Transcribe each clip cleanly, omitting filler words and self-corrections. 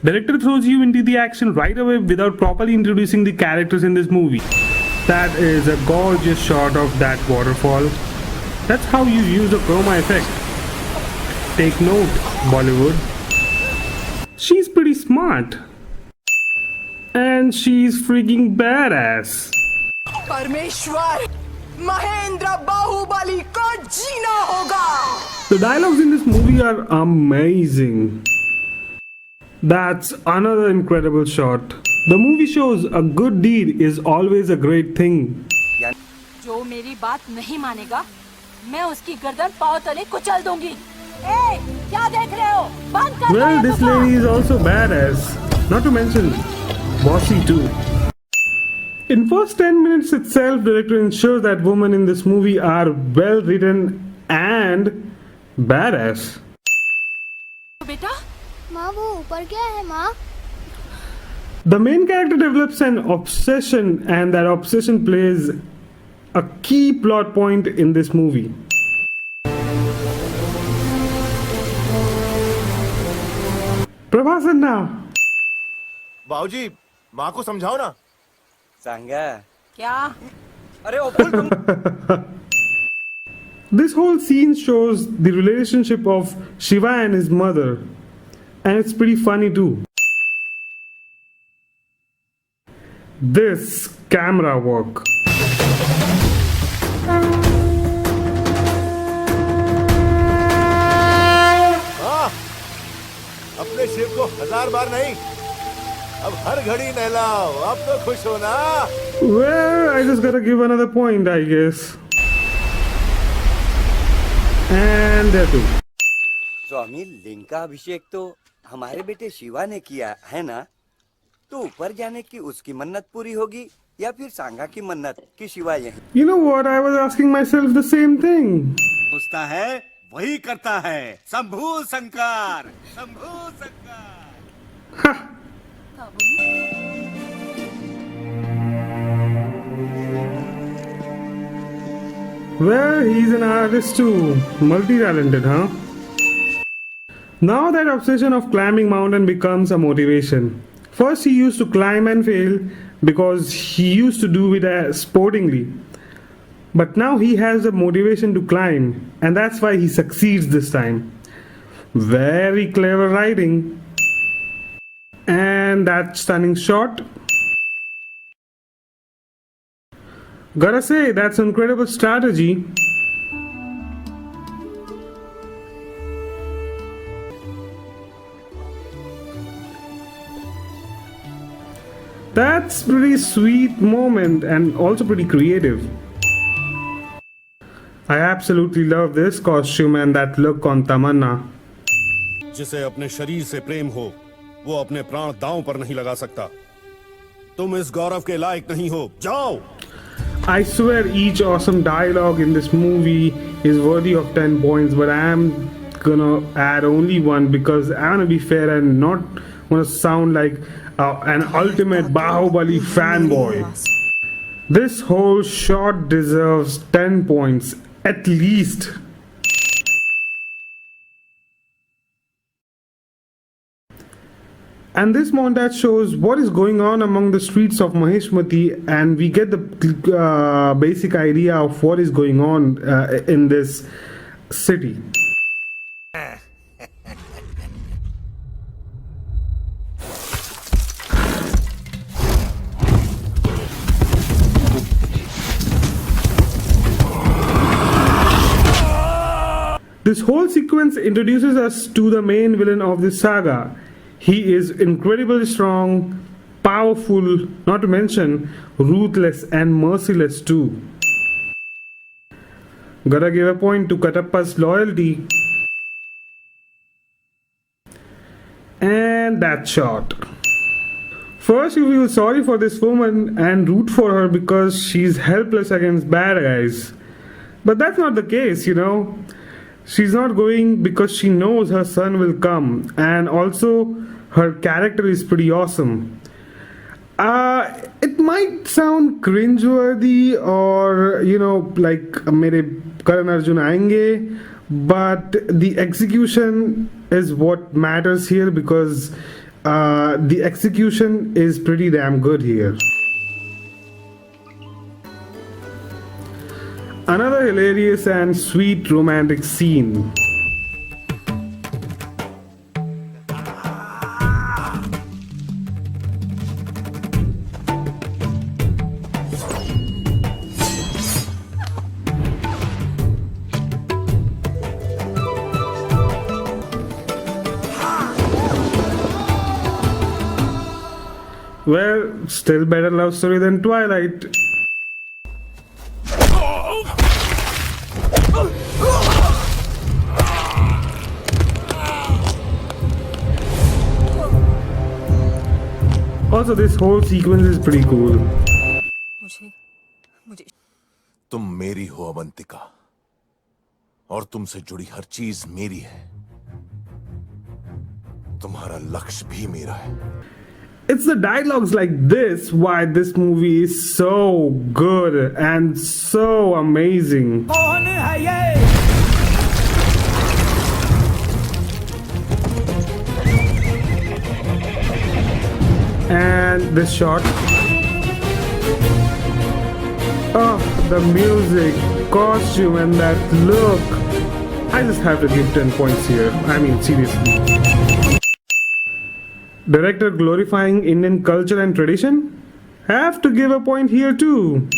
Director throws you into the action right away without properly introducing the characters in this movie. That is a gorgeous shot of that waterfall. That's how you use a chroma effect. Take note, Bollywood. She's pretty smart. And she's freaking badass. परमेश्वर महेंद्र बाहुबली को जीना होगा. The dialogues in this movie are amazing. That's another incredible shot. The movie shows a good deed is always a great thing. जो मेरी बात नहीं मानेगा, मैं उसकी गर्दन पांव तले कुचल दूंगी. ए, क्या देख रहे हो? बंद कर. Well, this lady is also badass. Not to mention, bossy too. In first 10 minutes itself, director ensures that women in this movie are well written and badass. बेटा, माँ वो ऊपर क्या है माँ? The main character develops an obsession, and that obsession plays a key plot point in this movie. Prabhasan now. बाबूजी, माँ को समझाओ ना. सांगा. क्या? अरे ओपुल तुम. This whole scene shows the relationship of Shiva and his mother, and it's pretty funny too. This camera work. हाँ, अपने शिव को 1000 बार नहीं, अब हर घड़ी नहलाओ. अब तो खुश हो ना? Well, I just gotta give another point, I guess. And there too. स्वामी लिंग का अभिषेक तो हमारे बेटे शिवा ने किया है ना? तो ऊपर जाने की उसकी मन्नत पूरी होगी या फिर सांगा की मन्नत कि शिवा यहीं? You know what? I was asking myself the same thing. पूछता है वही करता है. Shambhu Shankar, Shambhu Shankar. Ha! Well, he's an artist too. Multi-talented, huh? Now that obsession of climbing mountain becomes a motivation. First, he used to climb and fail because he used to do it sportingly. But now he has a motivation to climb, and that's why he succeeds this time. Very clever writing. And that stunning shot. Gotta say, that's incredible strategy. That's pretty sweet moment and also pretty creative. I absolutely love this costume and that look on Tamanna. जिसे अपने शरीर से प्रेम हो, वो अपने प्राण दांव पर नहीं लगा सकता. तुम इस गौरव के लायक नहीं हो. जाओ. I swear each awesome dialogue in this movie is worthy of 10 points, but I'm gonna add only one because I wanna be fair and not wanna sound like an ultimate Baahubali fanboy. This whole shot deserves 10 points at least. And this montage shows what is going on among the streets of Maheshmati, and we get the basic idea of what is going on in this city. This whole sequence introduces us to the main villain of this saga. He is incredibly strong, powerful, not to mention ruthless and merciless too. Gotta give a point to Katappa's loyalty. And that shot. First you feel sorry for this woman and root for her because she's helpless against bad guys. But that's not the case, you know. She's not going because she knows her son will come, and also her character is pretty awesome. It might sound cringeworthy or, you know, like mere Karan Arjun aayenge, but the execution is what matters here because The execution is pretty damn good here. Another hilarious and sweet romantic scene. Well, still better love story than Twilight. Also, this whole sequence is pretty cool. तुम मेरी हो अवंतिका, और तुमसे जुड़ी हर चीज मेरी है। तुम्हारा लक्ष्य भी मेरा है। It's the dialogues like this why this movie is so good and so amazing. And this shot. Oh, the music, costume, and that look. I just have to give 10 points here. I mean, seriously. Director glorifying Indian culture and tradition? Have to give a point here too.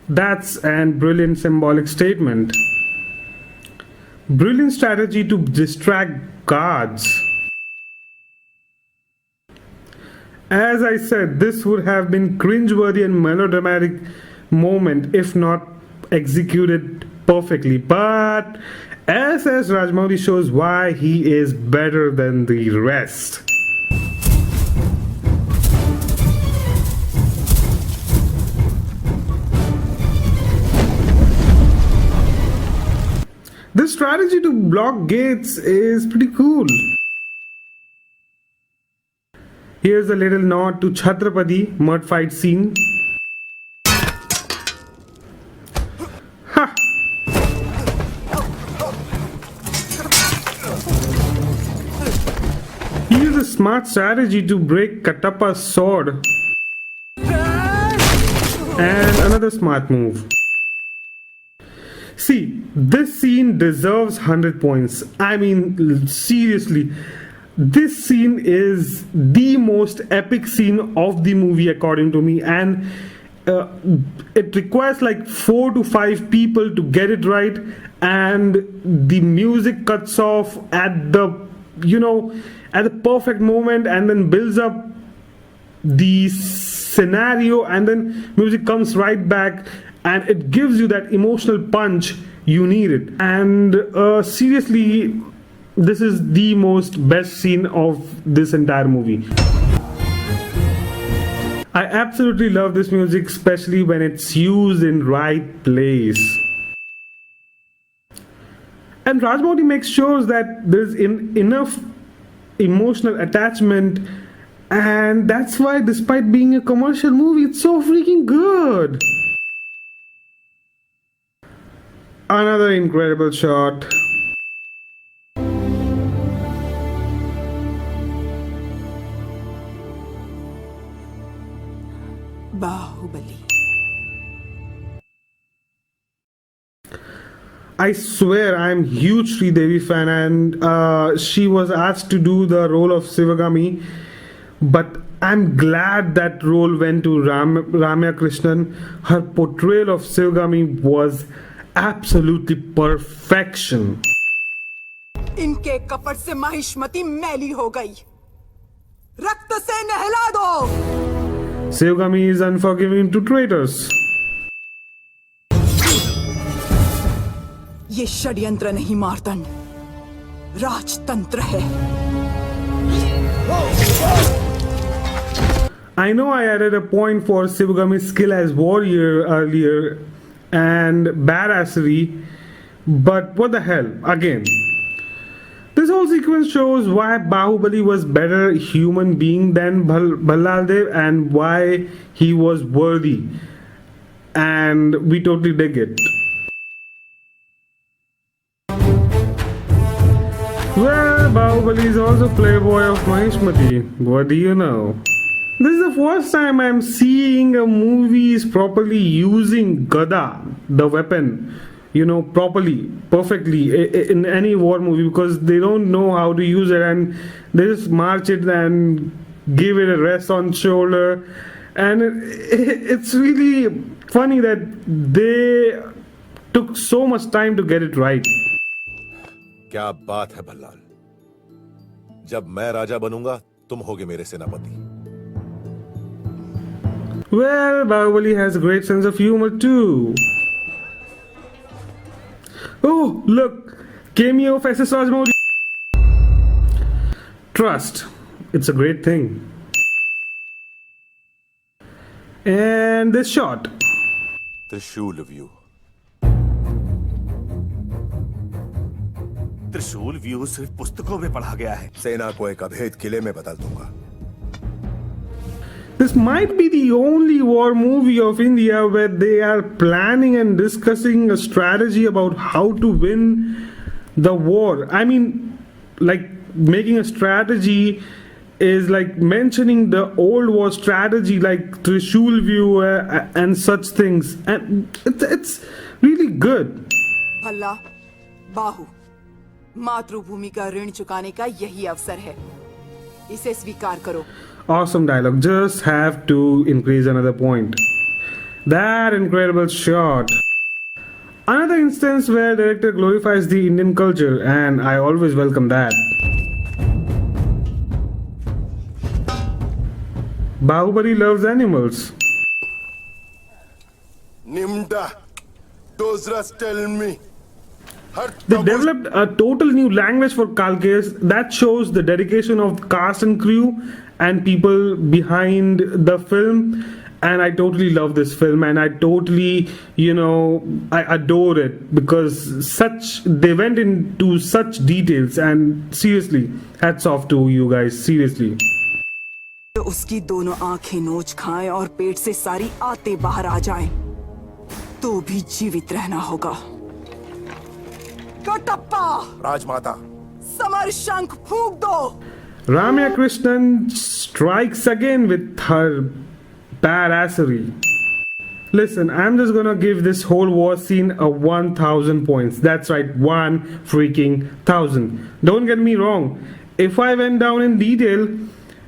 That's an brilliant symbolic statement. Brilliant strategy to distract guards. As I said, this would have been cringeworthy and melodramatic moment if not executed perfectly. But SS Rajamouli shows why he is better than the rest. This strategy to block gates is pretty cool. Here's a little nod to Chhatrapati mud fight scene. Ha! He used a smart strategy to break Katappa's sword. And another smart move. See, this scene deserves 100 points. I mean, seriously. This scene is the most epic scene of the movie according to me, and it requires like 4 to 5 people to get it right, and the music cuts off at the at the perfect moment and then builds up the scenario, and then music comes right back and it gives you that emotional punch you needed. And seriously, this is the most best scene of this entire movie. I absolutely love this music, especially when it's used in right place. And Rajamouli makes sure that there's enough emotional attachment, and that's why despite being a commercial movie, it's so freaking good. Another incredible shot. Baahubali. I swear I'm huge Sridevi fan, and she was asked to do the role of Sivagami, but I'm glad that role went to Ramya Krishnan. Her portrayal of Sivagami was absolutely perfection. इनके कपट से महिष्मति मैली हो गई, रक्त से नहला दो। Sivagami is unforgiving to traitors. ये षड्यंत्र नहीं मार्तंड, राजतंत्र है। I know I added a point for Sivagami's skill as warrior earlier and badassery, but what the hell, again. This whole sequence shows why Bahubali was better human being than Bhallaldev and why he was worthy. And we totally dig it. Well, Bahubali is also playboy of Maheshmati. What do you know? This is the first time I'm seeing a movie is properly using Gada, the weapon, properly, perfectly in any war movie, because they don't know how to use it and they just march it and give it a rest on shoulder. And it's really funny that they took so much time to get it right. क्या बात है भल्लाल, जब मैं राजा बनूंगा तुम होगे मेरे सेनापति. Well, Bahubali has a great sense of humor too. Oh, look, cameo of SS Rajamouli. Trust, it's a great thing. And this shot. त्रिशूल व्यू. त्रिशूल व्यू सिर्फ पुस्तकों में पढ़ा गया है. सेना को एक अभेद किले में बदल दूंगा. This might be the only war movie of India where they are planning and discussing a strategy about how to win the war. I mean, like making a strategy is like mentioning the old war strategy like Trishul view and such things. And it's really good. Bhalla, बाहु, मातृभूमि का ऋण चुकाने का यही अवसर है. इसे स्वीकार करो. Awesome dialogue. Just have to increase another point. That incredible shot. Another instance where director glorifies the Indian culture, and I always welcome that. Bahubali loves animals. Nimda, Dozras tell me. They developed a total new language for Kalkes that shows the dedication of the cast and crew and people behind the film. And I totally love this film, and I totally, I adore it because they went into such details, and seriously, hats off to you guys, seriously. उसकी दोनों आंखें नोच खाएं और पेट से सारी आतें बाहर आ जाएं, तो भी जीवित रहना होगा. कटप्पा, राजमाता, समर शंख फूंक दो. Ramya Krishnan strikes again with her badassery. Listen, I'm just gonna give this whole war scene a 1000 points. That's right, 1 freaking 1000. Don't get me wrong. If I went down in detail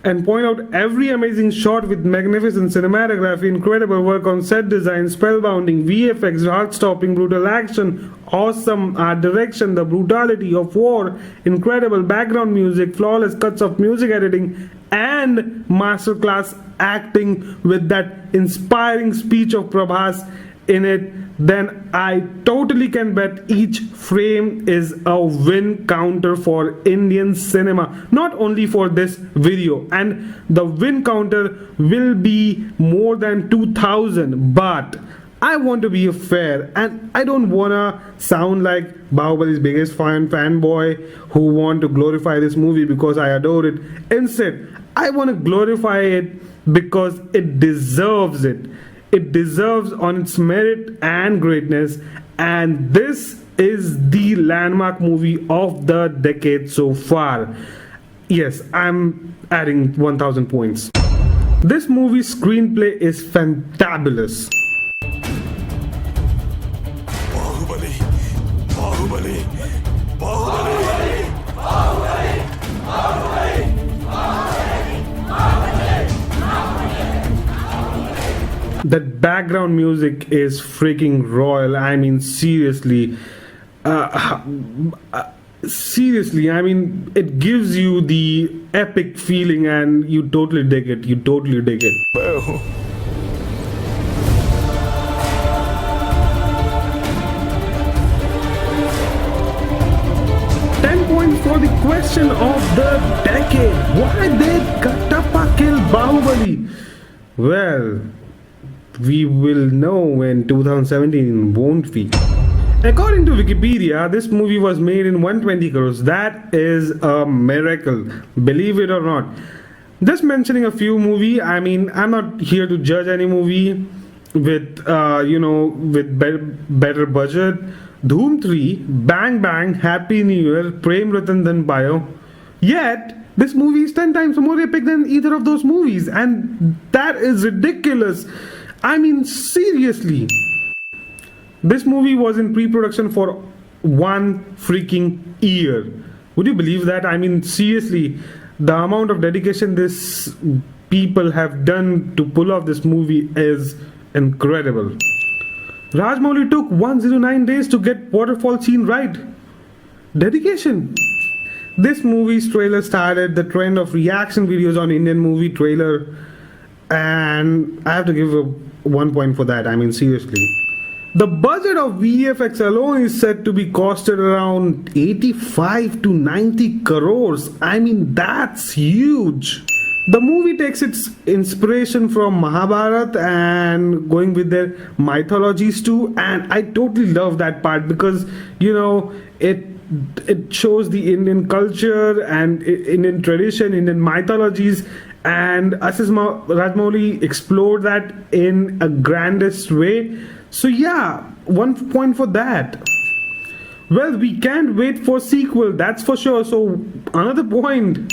and point out every amazing shot with magnificent cinematography, incredible work on set design, spellbinding, VFX, heart-stopping, brutal action, awesome art direction, the brutality of war, incredible background music, flawless cuts of music editing, and masterclass acting with that inspiring speech of Prabhas in it, then I totally can bet each frame is a win counter for Indian cinema, not only for this video, and the win counter will be more than 2000. But I want to be fair, and I don't wanna sound like Bahubali's biggest fanboy who want to glorify this movie because I adore it. Instead, I want to glorify it because it deserves it. It deserves on its merit and greatness, and this is the landmark movie of the decade so far. Yes, I'm adding 1000 points. This movie's screenplay is fantabulous. Baahubali, Baahubali, Baahubali, Baahubali, Baahubali, That background music is freaking royal. I mean, seriously. Seriously, I mean, it gives you the epic feeling and you totally dig it. You totally dig it. 10 points for the question of the decade. Why did Kattappa kill Bahubali? Well, we will know in 2017, won't we? According to Wikipedia, this movie was made in 120 crores. That is a miracle, believe it or not. Just mentioning a few movie. I mean, I'm not here to judge any movie with with better budget. Dhoom 3, Bang Bang, Happy New Year, Prem Ratan Dhan Bio. Yet this movie is 10 times more epic than either of those movies, and that is ridiculous. I mean, seriously. This movie was in pre-production for 1 freaking year. Would you believe that? I mean, seriously, the amount of dedication this people have done to pull off this movie is incredible. Rajamouli took 109 days to get waterfall scene right. Dedication. This movie's trailer started the trend of reaction videos on Indian movie trailer, and I have to give a 1 point for that. I mean, seriously. The budget of VFX alone is said to be costed around 85 to 90 crores. I mean, that's huge. The movie takes its inspiration from Mahabharata and going with their mythologies too, and I totally love that part because it shows the Indian culture and Indian tradition, Indian mythologies, and Rajamouli explored that in a grandest way. So yeah, 1 point for that. Well, we can't wait for sequel, that's for sure. So another point.